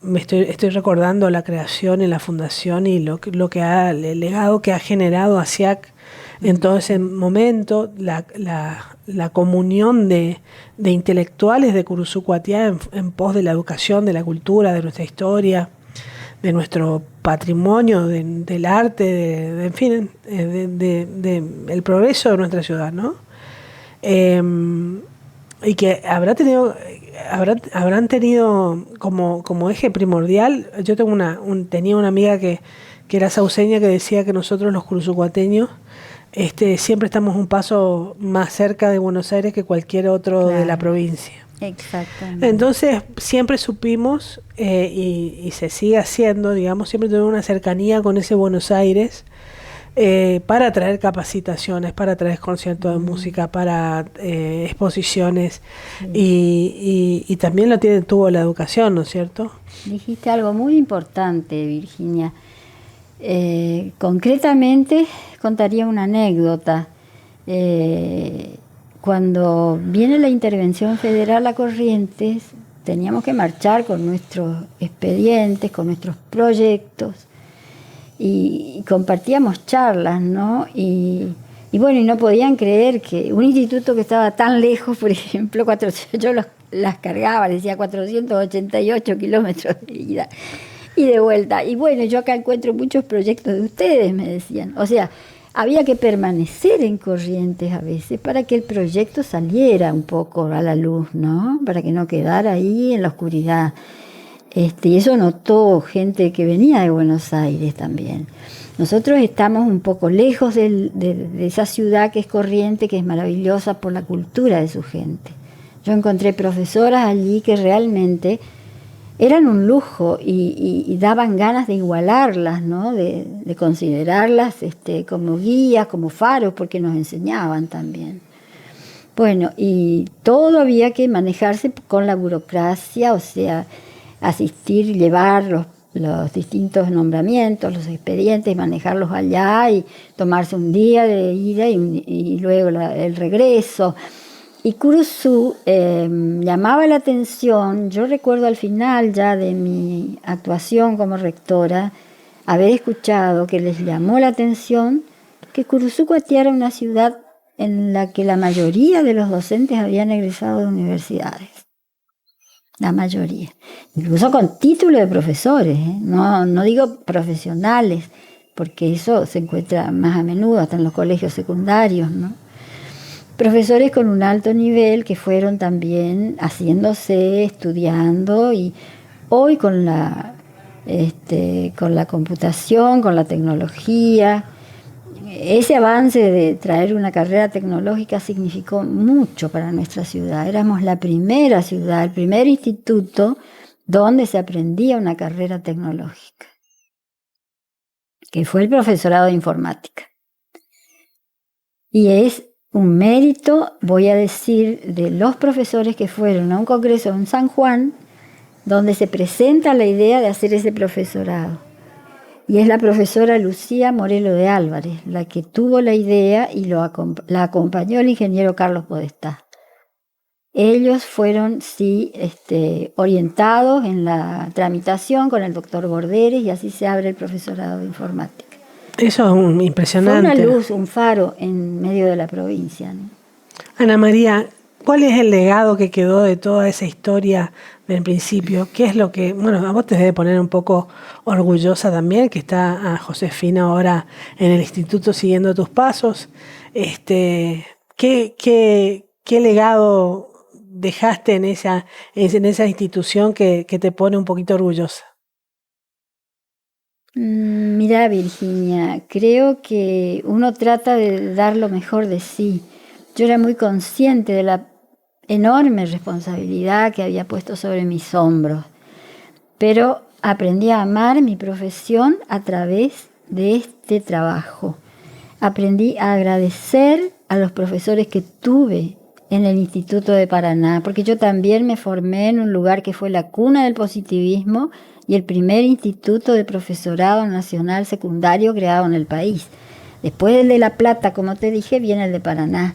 Estoy recordando la creación y la fundación y el legado que ha generado ASIAC en todo ese momento, la comunión de intelectuales de Curzú-Cuatiá en pos de la educación, de la cultura, de nuestra historia, de nuestro patrimonio, del arte, en fin, el progreso de nuestra ciudad, ¿no? Y que habrán tenido como eje primordial. Yo tenía una amiga que era sauceña, que decía que nosotros los curzucuateños siempre estamos un paso más cerca de Buenos Aires que cualquier otro de la provincia. Exactamente. Entonces siempre supimos, y se sigue haciendo, digamos, siempre tuvimos una cercanía con ese Buenos Aires, para traer capacitaciones, para traer conciertos de música, para exposiciones, y también tuvo la educación, ¿no es cierto? Dijiste algo muy importante, Virginia. Concretamente, contaría una anécdota. Cuando viene la intervención federal a Corrientes, teníamos que marchar con nuestros expedientes, con nuestros proyectos, y compartíamos charlas, ¿no? Y bueno, y no podían creer que un instituto que estaba tan lejos, por ejemplo, yo las cargaba, decía 488 kilómetros de ida y de vuelta. Y bueno, yo acá encuentro muchos proyectos de ustedes, me decían. O sea, había que permanecer en Corrientes a veces para que el proyecto saliera un poco a la luz, ¿no? Para que no quedara ahí en la oscuridad. Y eso notó gente que venía de Buenos Aires también. Nosotros estamos un poco lejos de esa ciudad que es Corrientes, que es maravillosa por la cultura de su gente. Yo encontré profesoras allí que realmente eran un lujo y daban ganas de igualarlas, ¿no? De considerarlas como guías, como faros, porque nos enseñaban también. Bueno, y todo había que manejarse con la burocracia, o sea, asistir, llevar los distintos nombramientos, los expedientes, manejarlos allá y tomarse un día de ida y luego el regreso. Y Curuzú llamaba la atención. Yo recuerdo al final ya de mi actuación como rectora haber escuchado que les llamó la atención que Curuzú-Cuatiá era una ciudad en la que la mayoría de los docentes habían egresado de universidades. La mayoría. Incluso con título de profesores, ¿eh? No digo profesionales, porque eso se encuentra más a menudo hasta en los colegios secundarios, ¿no? Profesores con un alto nivel que fueron también haciéndose, estudiando, y hoy con la computación, con la tecnología, ese avance de traer una carrera tecnológica significó mucho para nuestra ciudad. Éramos la primera ciudad, el primer instituto donde se aprendía una carrera tecnológica, que fue el profesorado de informática. Y es un mérito, voy a decir, de los profesores que fueron a un congreso en San Juan, donde se presenta la idea de hacer ese profesorado. Y es la profesora Lucía Morelo de Álvarez la que tuvo la idea y la acompañó el ingeniero Carlos Podestá. Ellos fueron, sí, orientados en la tramitación con el doctor Borderes, y así se abre el profesorado de informática. Eso es impresionante. Fue una luz, un faro en medio de la provincia, ¿no? Ana María, ¿cuál es el legado que quedó de toda esa historia del principio? ¿Qué es lo que, bueno, a vos te debe poner un poco orgullosa también, que está a Josefina ahora en el instituto siguiendo tus pasos? ¿Qué legado dejaste en esa institución que te pone un poquito orgullosa? Mira, Virginia, creo que uno trata de dar lo mejor de sí. Yo era muy consciente de la enorme responsabilidad que había puesto sobre mis hombros, pero aprendí a amar mi profesión a través de este trabajo. Aprendí a agradecer a los profesores que tuve en el Instituto de Paraná, porque yo también me formé en un lugar que fue la cuna del positivismo y el primer instituto de profesorado nacional secundario creado en el país. Después del de La Plata, como te dije, viene el de Paraná.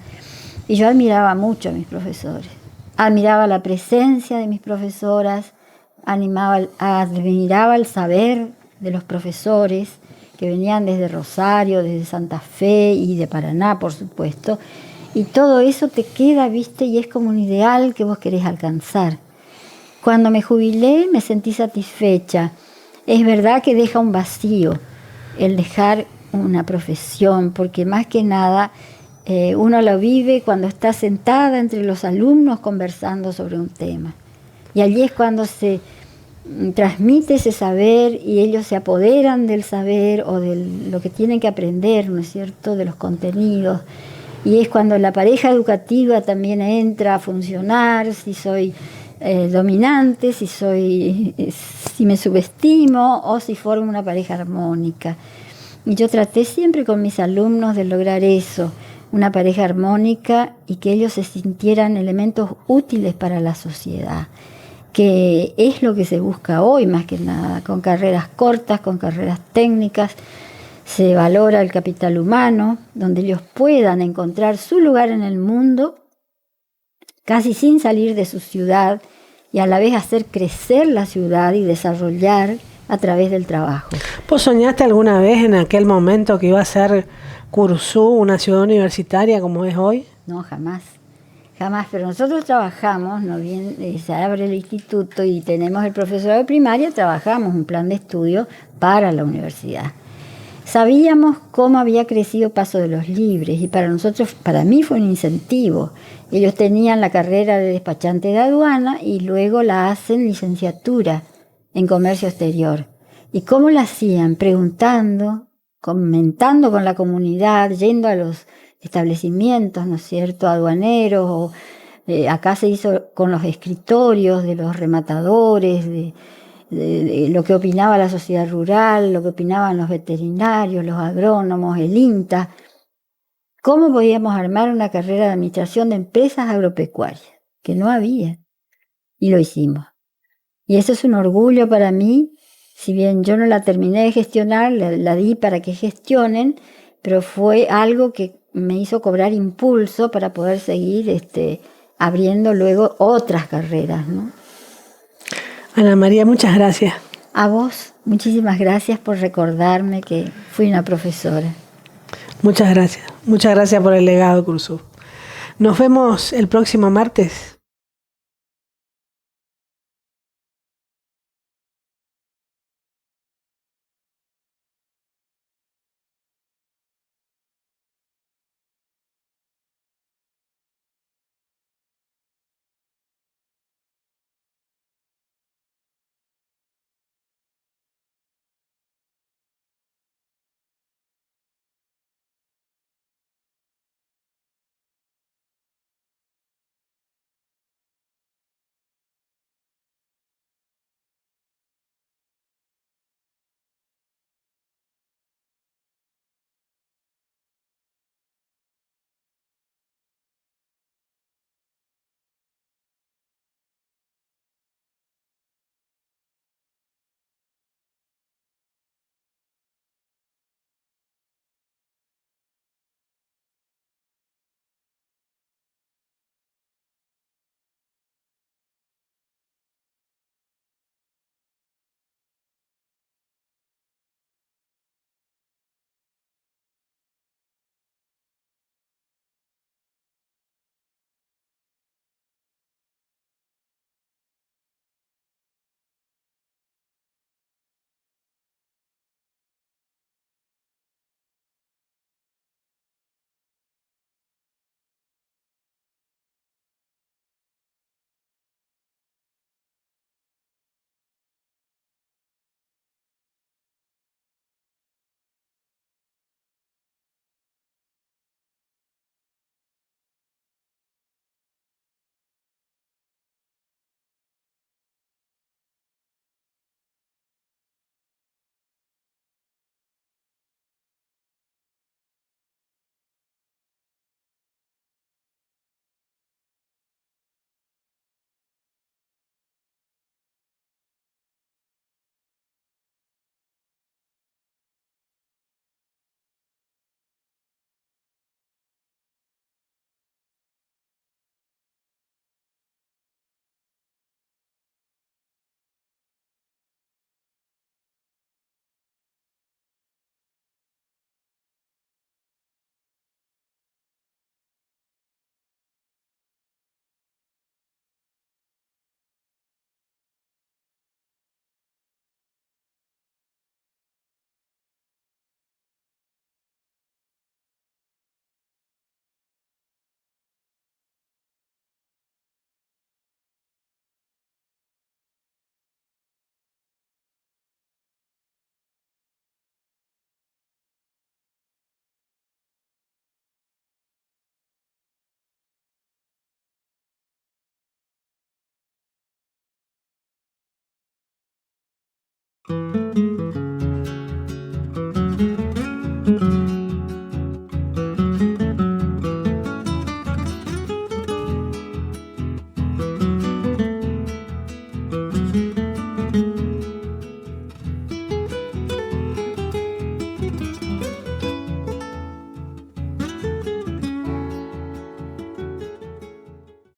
Y yo admiraba mucho a mis profesores. Admiraba la presencia de mis profesoras, admiraba el saber de los profesores que venían desde Rosario, desde Santa Fe y de Paraná, por supuesto. Y todo eso te queda, ¿viste? Y es como un ideal que vos querés alcanzar. Cuando me jubilé me sentí satisfecha. Es verdad que deja un vacío el dejar una profesión, porque más que nada uno lo vive cuando está sentada entre los alumnos conversando sobre un tema. Y allí es cuando se transmite ese saber y ellos se apoderan del saber o de lo que tienen que aprender, ¿no es cierto?, de los contenidos. Y es cuando la pareja educativa también entra a funcionar, si soy dominante, si me subestimo o si formo una pareja armónica. Y yo traté siempre con mis alumnos de lograr eso, una pareja armónica y que ellos se sintieran elementos útiles para la sociedad, que es lo que se busca hoy más que nada, con carreras cortas, con carreras técnicas. Se valora el capital humano, donde ellos puedan encontrar su lugar en el mundo, casi sin salir de su ciudad, y a la vez hacer crecer la ciudad y desarrollar a través del trabajo. ¿Vos soñaste alguna vez en aquel momento que iba a ser Curuzú una ciudad universitaria como es hoy? No, jamás. Jamás, pero nosotros trabajamos, ¿no? Bien, se abre el instituto y tenemos el profesorado de primaria, trabajamos un plan de estudio para la universidad. Sabíamos cómo había crecido Paso de los Libres y para mí fue un incentivo. Ellos tenían la carrera de despachante de aduana y luego la hacen licenciatura en comercio exterior. ¿Y cómo la hacían? Preguntando, comentando con la comunidad, yendo a los establecimientos, ¿no es cierto?, aduaneros, o acá se hizo con los escritorios de los rematadores, de lo que opinaba la sociedad rural, lo que opinaban los veterinarios, los agrónomos, el INTA. ¿Cómo podíamos armar una carrera de administración de empresas agropecuarias? Que no había. Y lo hicimos. Y eso es un orgullo para mí, Si bien yo no la terminé de gestionar, la di para que gestionen, pero fue algo que me hizo cobrar impulso para poder seguir abriendo luego otras carreras, ¿no? Ana María, muchas gracias. A vos, muchísimas gracias por recordarme que fui una profesora. Muchas gracias. Muchas gracias por el legado, Cruzú. Nos vemos el próximo martes.